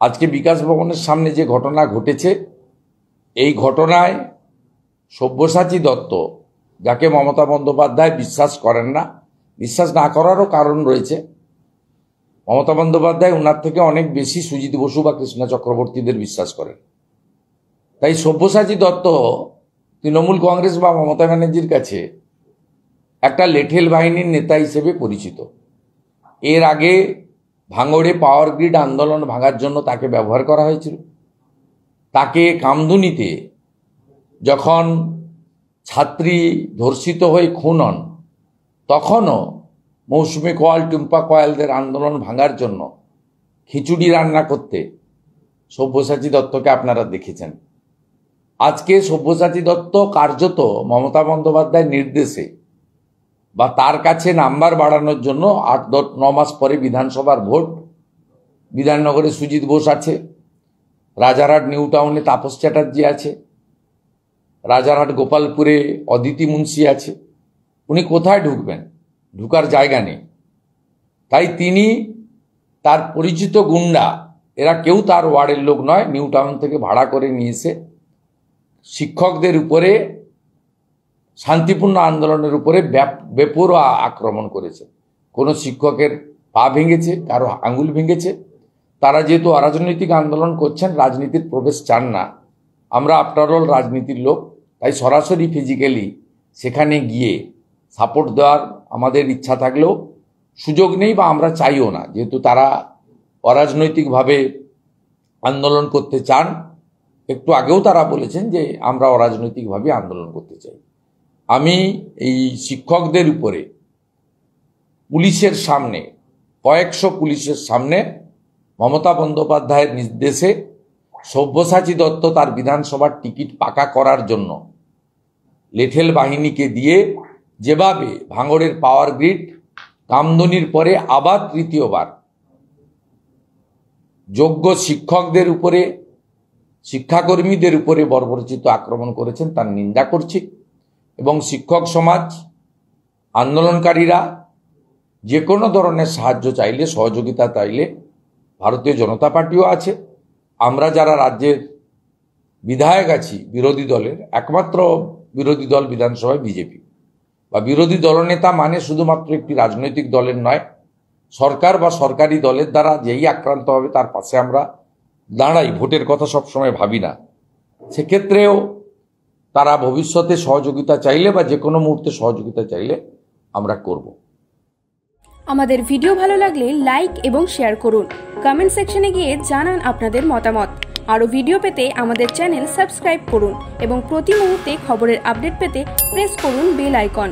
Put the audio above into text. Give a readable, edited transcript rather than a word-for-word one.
আজকে বিকাশ ভবনের সামনে যে ঘটনা ঘটেছে, এই ঘটনায় সব্যসাচী দত্ত, যাকে মমতা বন্দ্যোপাধ্যায় বিশ্বাস করেন না, বিশ্বাস না করারও কারণ রয়েছে। মমতা বন্দ্যোপাধ্যায় ওনার থেকে অনেক বেশি সুজিত বসু বা কৃষ্ণা চক্রবর্তীদের বিশ্বাস করেন। তাই সব্যসাচী দত্ত তৃণমূল কংগ্রেস বা মমতা ব্যানার্জির কাছে একটা লেঠেল বাহিনীর নেতা হিসেবে পরিচিত। এর আগে ভাঙড়ে পাওয়ার গ্রিড আন্দোলন ভাঙার জন্য তাকে ব্যবহার করা হয়েছিল। তাকে কামদুনিতে যখন ছাত্রী ধর্ষিত হয়ে খুন হন, তখনও মৌসুমী কোয়াল, টুম্পা কোয়ালদের আন্দোলন ভাঙার জন্য খিচুড়ি রান্না করতে সব্যসাচী দত্তকে আপনারা দেখেছেন। আজকে সব্যসাচী দত্ত কার্যত মমতা বন্দ্যোপাধ্যায়ের নির্দেশে বা তার কাছে নাম্বার বাড়ানোর জন্য 8-9 মাস পরে বিধানসভার ভোট, বিধাননগরে সুজিত বোস আছে, রাজারহাট নিউ টাউনে তাপস চ্যাটার্জি আছে, রাজারহাট গোপালপুরে অদিতি মুন্সি আছে। উনি কোথায় ঢুকবেন? ঢুকার জায়গা নেই। তাই তিনি তার পরিচিত গুন্ডা, এরা কেউ তার ওয়ার্ডের লোক নয়, নিউ টাউন থেকে ভাড়া করে নিয়ে এসে শিক্ষকদের উপরে, শান্তিপূর্ণ আন্দোলনের উপরে বেপরোয়া আক্রমণ করেছে। কোনো শিক্ষকের পা ভেঙেছে, কারো আঙুল ভেঙেছে। তারা যেহেতু অরাজনৈতিক আন্দোলন করছেন, রাজনীতির প্রবেশ চান না, আমরা আফটার অল রাজনীতির লোক, তাই সরাসরি ফিজিক্যালি সেখানে গিয়ে সাপোর্ট দেওয়ার আমাদের ইচ্ছা থাকলেও সুযোগ নেই বা আমরা চাইও না, যেহেতু তারা অরাজনৈতিকভাবে আন্দোলন করতে চান। একটু আগেও তারা বলেছেন যে আমরা অরাজনৈতিকভাবে আন্দোলন করতে চাই। আমি এই শিক্ষকদের উপরে পুলিশের সামনে, কয়েকশো পুলিশের সামনে মমতা বন্দ্যোপাধ্যায়ের নির্দেশে সব্যসাচী দত্ত তার বিধানসভার টিকিট পাকা করার জন্য লেঠেল বাহিনীকে দিয়ে যেভাবে ভাঙড়ের পাওয়ার গ্রিড কামদুনির পরে আবার তৃতীয়বার যোগ্য শিক্ষকদের উপরে, শিক্ষাকর্মীদের উপরে বর্বরচিত আক্রমণ করেছেন, তার নিন্দা করছি। এবং শিক্ষক সমাজ, আন্দোলনকারীরা যে কোনো ধরনের সাহায্য চাইলে, সহযোগিতা চাইলে ভারতীয় জনতা পার্টিও আছে। আমরা যারা রাজ্যের বিধায়ক আছি বিরোধী দলের, একমাত্র বিরোধী দল বিধানসভায় বিজেপি, বা বিরোধী দলনেতা মানে শুধুমাত্র একটি রাজনৈতিক দলের নয়, সরকার বা সরকারি দলের দ্বারা যেই আক্রান্ত হবে তার পাশে আমরা দাঁড়াই। ভোটের কথা সবসময় ভাবি না। সেক্ষেত্রেও তারা ভবিষ্যতে সহযোগিতা চাইলে বা যে কোনো মুহূর্তে সহযোগিতা চাইলে আমরা করব। আমাদের ভিডিও ভালো লাগলে লাইক এবং শেয়ার করুন। কমেন্ট সেকশনে গিয়ে জানান আপনাদের মতামত। আরও ভিডিও পেতে আমাদের চ্যানেল সাবস্ক্রাইব করুন এবং প্রতি মুহূর্তে খবরের আপডেট পেতে প্রেস করুন বেল আইকন।